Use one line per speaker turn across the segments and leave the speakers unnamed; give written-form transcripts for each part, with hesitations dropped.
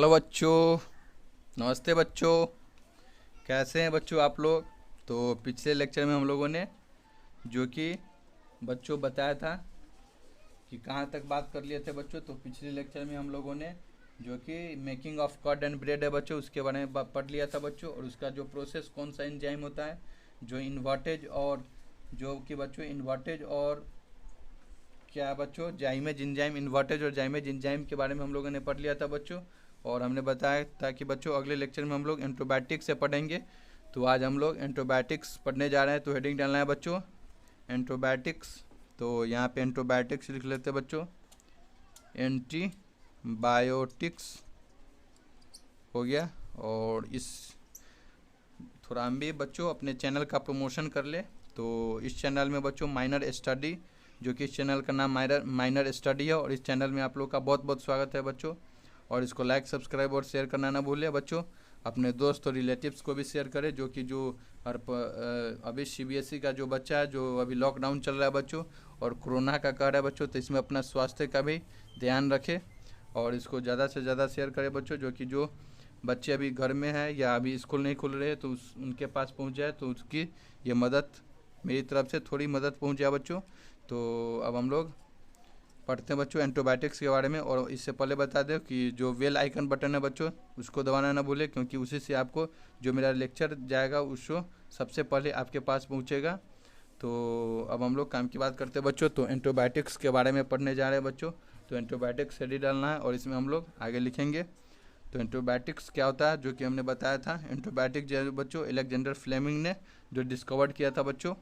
Hello बच्चों। नमस्ते बच्चों। कैसे हैं बच्चों आप लोग? तो पिछले लेक्चर में हम लोगों ने जो कि बच्चों बताया था कि कहाँ तक बात कर लिए थे बच्चों। तो पिछले लेक्चर में हम लोगों ने जो कि making of curd and bread है बच्चों, उसके बारे में पढ़ लिया था बच्चों। और उसका जो प्रोसेस कौन सा एंजाइम होता है जो इन्वर्टेज और जो कि बच्चों इन्वर्टेज और क्या बच्चों जाइमेज एंजाइम, इन्वर्टेज और जाइमेज एंजाइम के बारे में हम लोगों ने पढ़ लिया था बच्चों। और हमने बताया था कि बच्चों अगले लेक्चर में हम लोग एंटीबायोटिक्स से पढ़ेंगे। तो आज हम लोग एंटीबायोटिक्स पढ़ने जा रहे हैं। तो हेडिंग डालना है बच्चों एंटीबायोटिक्स। तो यहाँ पे एंटीबायोटिक्स लिख लेते हैं बच्चों। एंटीबायोटिक्स हो गया। और इस थोड़ा हम भी बच्चों अपने चैनल का प्रमोशन कर ले। तो इस चैनल में बच्चों माइनर स्टडी, जो कि इस चैनल का नाम माइनर स्टडी है, और इस चैनल में आप लोग का बहुत बहुत स्वागत है बच्चों। और इसको लाइक, सब्सक्राइब और शेयर करना ना भूलें बच्चों। अपने दोस्त और रिलेटिव्स को भी शेयर करें, जो कि जो अभी सीबीएसई का जो बच्चा है, जो अभी लॉकडाउन चल रहा है बच्चों और कोरोना का कहर है बच्चों, तो इसमें अपना स्वास्थ्य का भी ध्यान रखें और इसको ज़्यादा से ज़्यादा शेयर करें बच्चों। जो कि जो बच्चे अभी घर में हैं या अभी स्कूल नहीं खुल रहे तो उनके पास पहुंच जाए, तो उसकी ये मदद मेरी तरफ से थोड़ी मदद पहुंच जाए बच्चों। तो अब हम लोग पढ़ते हैं बच्चों एंटीबायोटिक्स के बारे में। और इससे पहले बता दें कि जो बेल आइकन बटन है बच्चों उसको दबाना ना भूलें, क्योंकि उसी से आपको जो मेरा लेक्चर जाएगा उसको सबसे पहले आपके पास पहुंचेगा। तो अब हम लोग काम की बात करते हैं बच्चों। तो एंटीबायोटिक्स के बारे में पढ़ने जा रहे हैं बच्चों। तो एंटीबायोटिक्स शेड्यूल डालना है और इसमें हम लोग आगे लिखेंगे। तो एंटीबायोटिक्स क्या होता है, जो कि हमने बताया था। एंटीबायोटिक जो बच्चों अलेक्जेंडर फ्लेमिंग ने जो डिस्कवर्ड किया था बच्चों।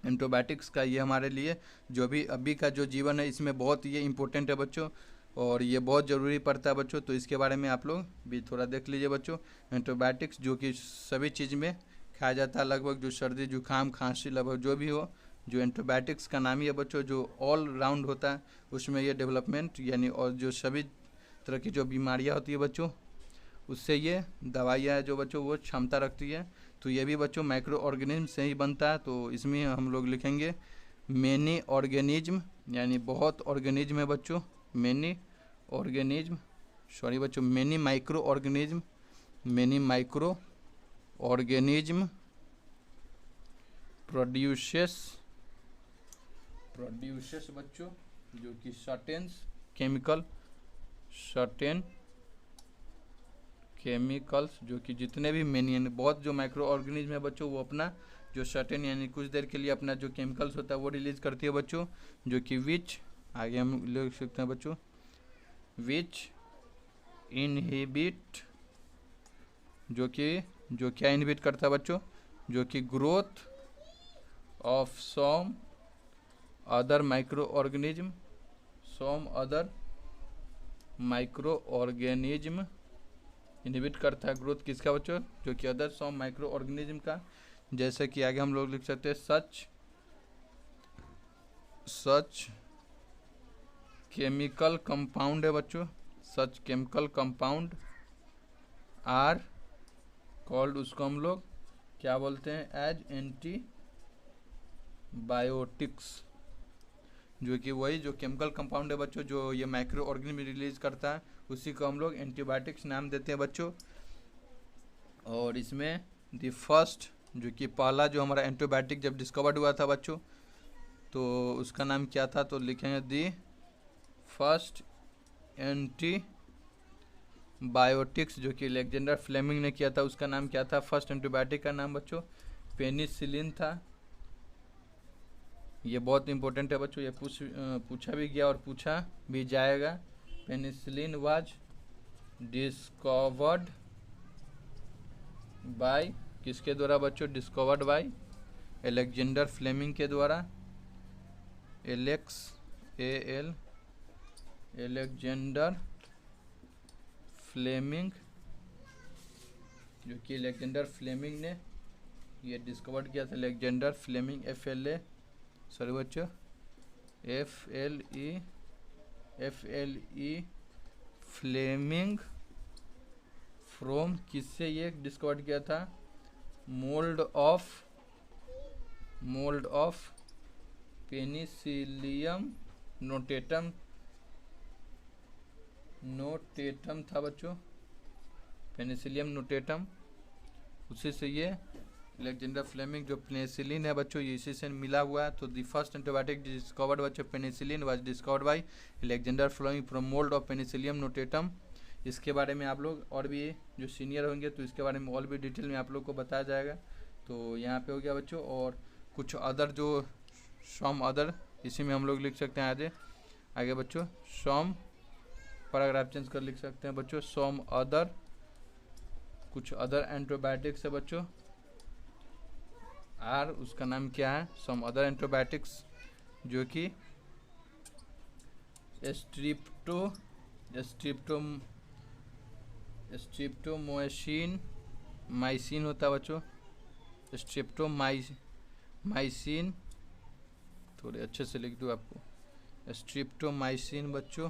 एंटीबायोटिक्स का ये हमारे लिए जो भी अभी का जो जीवन है इसमें बहुत ये इम्पोर्टेंट है बच्चों, और ये बहुत ज़रूरी पड़ता है बच्चों। तो इसके बारे में आप लोग भी थोड़ा देख लीजिए बच्चों। एंटीबायोटिक्स जो कि सभी चीज़ में खाया जाता है लगभग, जो सर्दी जुकाम खांसी लगभग जो भी हो, जो एंटीबायोटिक्स का नाम ही है बच्चों, जो ऑल राउंड होता है उसमें ये डेवलपमेंट यानी और जो सभी तरह की जो बीमारियाँ होती है बच्चों उससे ये दवाइयाँ जो बच्चों वो क्षमता रखती है। तो ये भी बच्चों माइक्रो ऑर्गेनिज्म से ही बनता है। तो इसमें हम लोग लिखेंगे मैनी ऑर्गेनिज्म, यानी बहुत ऑर्गेनिज्म है बच्चों। मैनी ऑर्गेनिज्म, सॉरी बच्चों, many micro organism, many micro organism produces बच्चों जो कि सर्टेन केमिकल्स, जो कि जितने भी मैनी यानी बहुत जो माइक्रो ऑर्गेनिज्म है बच्चों वो अपना जो सर्टेन यानी कुछ देर के लिए अपना जो केमिकल्स होता है वो रिलीज करती है बच्चों। जो कि विच आगे हम लिख सकते हैं बच्चों, विच इनहिबिट, जो क्या इनहिबिट करता है बच्चों, जो कि growth of some other microorganism, inhibit करता है ग्रोथ किसका बच्चों, जो कि अदर सम माइक्रो ऑर्गेनिज्म का। जैसे कि आगे हम लोग लिख सकते हैं सच केमिकल कंपाउंड है बच्चों, such chemical compound are called, उसको हम लोग क्या बोलते हैं, एज एंटीबायोटिक्स। जो कि वही जो केमिकल कंपाउंड है बच्चों जो ये माइक्रो ऑर्गेनिज्म रिलीज करता है उसी को हम लोग एंटीबायोटिक्स नाम देते हैं बच्चों। और इसमें द फर्स्ट जो कि पहला जो हमारा एंटीबायोटिक जब डिस्कवर्ड हुआ था बच्चों तो उसका नाम क्या था, तो लिखेंगे द फर्स्ट एंटीबायोटिक्स जो कि अलेक्जेंडर फ्लेमिंग ने किया था, उसका नाम क्या था, फर्स्ट एंटीबायोटिक का नाम बच्चों पेनिसिलिन था। ये बहुत इंपॉर्टेंट है बच्चों, ये पूछा भी गया और पूछा भी जाएगा। पेनिसिलिन वाज डिस्कवर्ड बाय किसके द्वारा बच्चों, डिस्कवर्ड बाय अलेक्जेंडर फ्लेमिंग के द्वारा, अलेक्जेंडर फ्लेमिंग, जो कि अलेक्जेंडर फ्लेमिंग ने ये डिस्कवर्ड किया था। अलेक्जेंडर फ्लेमिंग सॉरी बच्चों F L E Fleming from किससे ये डिस्कवर्ड किया था, mould of penicillium notatum notatum था बच्चों, पेनिसिलियम नोटेटम, उसी से ये अलेक्जेंडर फ्लेमिंग जो पेनिसिलिन है बच्चों ये इसी से मिला हुआ है। तो द फर्स्ट एंटीबायोटिक डिस्कवर्ड बच्चों penicillin was discovered by Alexander Fleming from mould of penicillium notatum. इसके बारे में आप लोग और भी जो सीनियर होंगे तो इसके बारे में और भी डिटेल में आप लोग को बताया जाएगा। तो यहाँ पे हो गया बच्चों, और कुछ अदर जो सम अदर इसी में हम लोग लिख सकते हैं आगे बच्चों, सम पैराग्राफ चेंज कर लिख सकते हैं बच्चों, सम अदर, कुछ अदर एंटीबायोटिक्स है बच्चों, आर उसका नाम क्या है, सम अदर एंटीबायोटिक्स जो कि स्ट्रिप्टोमाइसिन माइसिन होता है बच्चों, स्ट्रिप्टोमाइसिन, थोड़े अच्छे से लिख दूँ आपको, स्ट्रिप्टोमाइसिन बच्चों।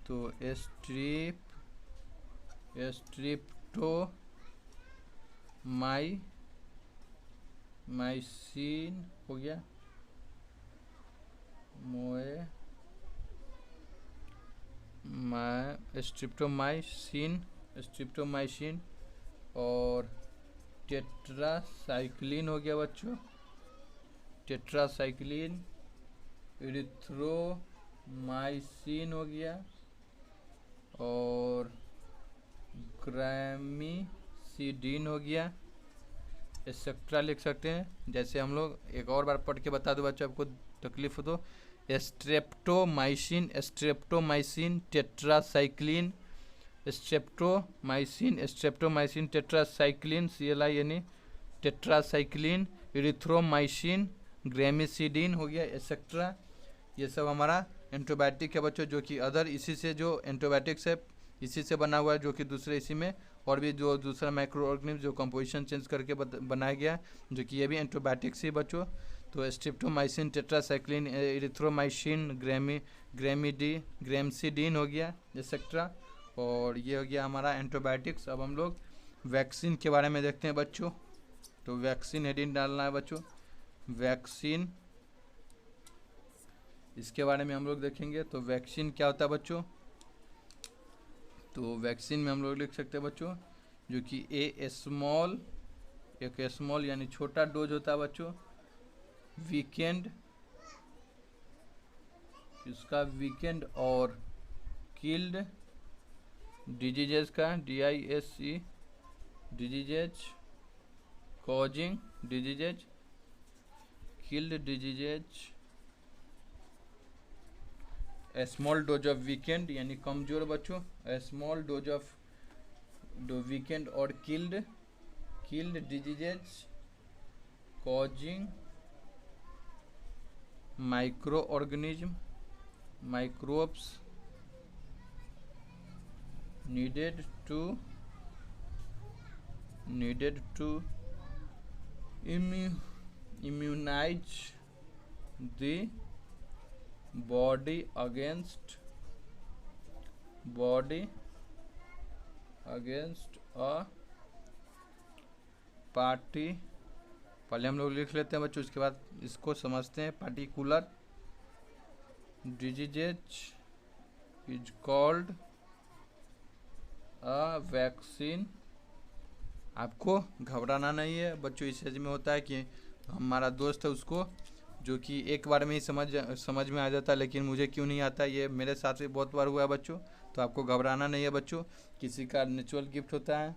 तो स्ट्रिप्टोमाइसिन हो गया, स्ट्रिप्टोमाइसिन और टेट्रासाइक्लिन हो गया बच्चों, टेट्रासाइक्लिन, इरिथ्रोमाइसिन हो गया और ग्रामिसिडीन हो गया, एक्सेट्रा लिख सकते हैं। जैसे हम लोग एक और बार पढ़ के बता दो बच्चों, आपको तकलीफ हो तो, streptomycin tetracycline, streptomycin tetracycline CLI यानी टेट्रासाइक्लिन, इरिथ्रोमाइसिन, ग्रामिसिडीन हो गया, एक्सेट्रा। ये सब हमारा एंटीबायोटिक है बच्चों, जो कि अदर इसी से जो एंटीबायोटिक्स है इसी से बना हुआ है, जो कि दूसरे इसी में और भी जो दूसरा माइक्रो ऑर्गेनिज्म जो कंपोजिशन चेंज करके बनाया गया है, जो कि ये भी एंटीबायोटिक्स ही बच्चों। तो स्ट्रिप्टोमाइसिन टेट्रासाइक्लिन, इरिथ्रोमाइसिन, ग्रामिसिडीन हो गया, एक्सेट्रा। और ये हो गया हमारा एंटीबायोटिक्स। अब हम लोग वैक्सीन के बारे में देखते हैं बच्चों। तो वैक्सीन हेडिंग डालना है बच्चों, वैक्सीन, इसके बारे में हम लोग देखेंगे। तो वैक्सीन क्या होता है बच्चों, तो वैक्सीन में हम लोग लिख सकते हैं बच्चों, जो कि एक स्मॉल यानी छोटा डोज होता है बच्चों, वीकेंड, इसका वीकेंड और किल्ड डिजीजेज का, DISE diseases, causing diseases, killed diseases, small dose of weekend यानी कमजोर बच्चों, स्मॉल डोज ऑफ वीकेंड और killed diseases, causing micro organism, microbes needed to immunize the body against a party, पहले हम लोग लिख लेते हैं बच्चों, उसके बाद इसको समझते हैं। Particular diseases is called vaccine. आपको घबराना नहीं है बच्चों, इस एज में होता है कि हमारा दोस्त है उसको जो कि एक बार में ही समझ में आ जाता है, लेकिन मुझे क्यों नहीं आता, ये मेरे साथ भी बहुत बार हुआ है बच्चों। तो आपको घबराना नहीं है बच्चों, किसी का नेचुरल गिफ्ट होता है,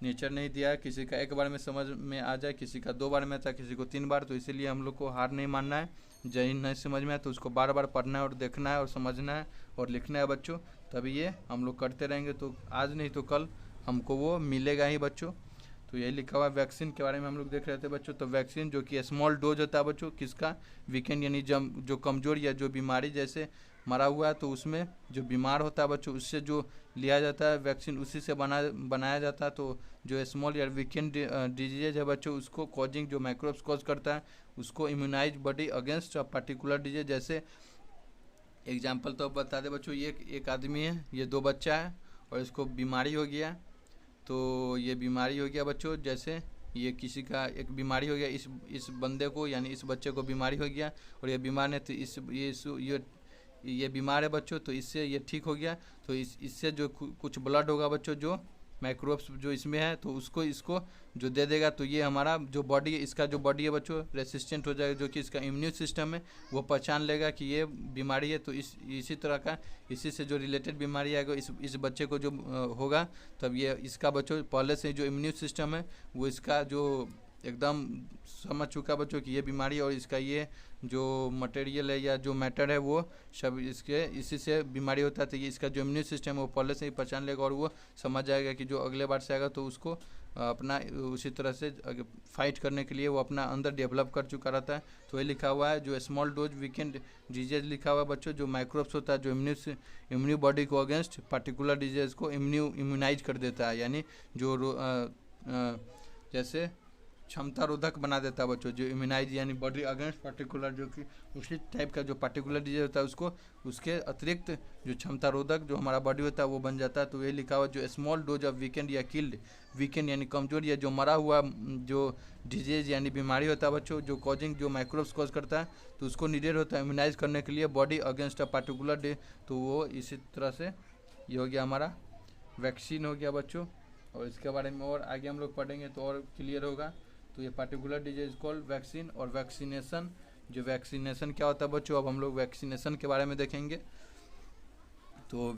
नेचर नहीं दिया है, किसी का एक बार में समझ में आ जाए, किसी का 2 बार में आता है, किसी को 3 बार। तो इसीलिए हम लोग को हार नहीं मानना है, जहीं नहीं समझ में आए तो उसको बार बार पढ़ना है और देखना है और समझना है और लिखना है बच्चों, तभी ये हम लोग करते रहेंगे तो आज नहीं तो कल हमको वो मिलेगा ही बच्चों। तो यही लिखा हुआ है वैक्सीन के बारे में हम लोग देख रहे थे बच्चों। तो वैक्सीन जो कि स्मॉल डोज होता है बच्चों, किसका, वीकेंड यानी जो कमजोर या जो बीमारी जैसे मरा हुआ है तो उसमें जो बीमार होता है बच्चों उससे जो लिया जाता है वैक्सीन, उसी से बनाया जाता है। तो जो स्मॉल या वीकेंड डिजीज है बच्चों, उसको कॉजिंग जो माइक्रोब्स कॉज करता है उसको immunise body against a particular disease. जैसे एग्जाम्पल तो बता दे बच्चों, ये एक आदमी है, ये 2 बच्चा है और इसको बीमारी हो गया, तो ये बीमारी हो गया बच्चों, जैसे ये किसी का एक बीमारी हो गया, इस बंदे को यानी इस बच्चे को बीमारी हो गया और ये बीमार है, तो ये बीमार है बच्चों, तो इससे ये ठीक हो गया। तो इससे जो कुछ ब्लड होगा बच्चों, जो माइक्रोब्स जो इसमें है, तो उसको इसको जो दे देगा, तो ये हमारा जो बॉडी है, इसका जो बॉडी है बच्चों रेसिस्टेंट हो जाएगा, जो कि इसका इम्यून सिस्टम है वो पहचान लेगा कि ये बीमारी है। तो इसी तरह का, इसी से जो रिलेटेड बीमारी आएगा इस बच्चे को जो होगा, तब ये इसका बच्चों पहले से जो इम्यून सिस्टम है वो इसका जो एकदम समझ चुका बच्चों कि ये बीमारी और इसका ये जो मटेरियल है या जो मैटर है वो सब इसी से बीमारी होता है। तो ये इसका जो इम्यून सिस्टम है वो पहले से ही पहचान लेगा और वो समझ जाएगा कि जो अगले बार से आएगा तो उसको अपना उसी तरह से फाइट करने के लिए वो अपना अंदर डेवलप कर चुका रहता है। तो ये लिखा हुआ है जो स्मॉल डोज वीकेंड डिजीज लिखा हुआ है बच्चों, जो माइक्रोब्स होता है जो इम्यून बॉडी को अगेंस्ट पर्टिकुलर डिजीज को इम्यूनाइज कर देता है, यानी जो जैसे क्षमता रोधक बना देता है बच्चों, जो इम्यूनाइज यानी बॉडी अगेंस्ट पर्टिकुलर, जो कि उसी टाइप का जो पर्टिकुलर डिजीज होता है उसको उसके अतिरिक्त जो क्षमता रोधक जो हमारा बॉडी होता है वो बन जाता है। तो ये लिखा हुआ जो स्मॉल डोज ऑफ वीकेंड या किल्ड, वीकेंड यानी कमजोर या जो मरा हुआ जो डिजीज यानी बीमारी होता है बच्चों, जो कॉजिंग जो माइक्रोब्स कॉज करता है, तो उसको नीडेड होता है इम्यूनाइज करने के लिए body against a particular day. तो वो इसी तरह से ये हो गया हमारा वैक्सीन हो गया बच्चों, और इसके बारे में और आगे हम लोग पढ़ेंगे तो और क्लियर होगा। तो ये पर्टिकुलर डिजीज कॉल्ड वैक्सीन और वैक्सीनेशन, जो वैक्सीनेशन क्या होता है बच्चों, अब हम लोग वैक्सीनेशन के बारे में देखेंगे। तो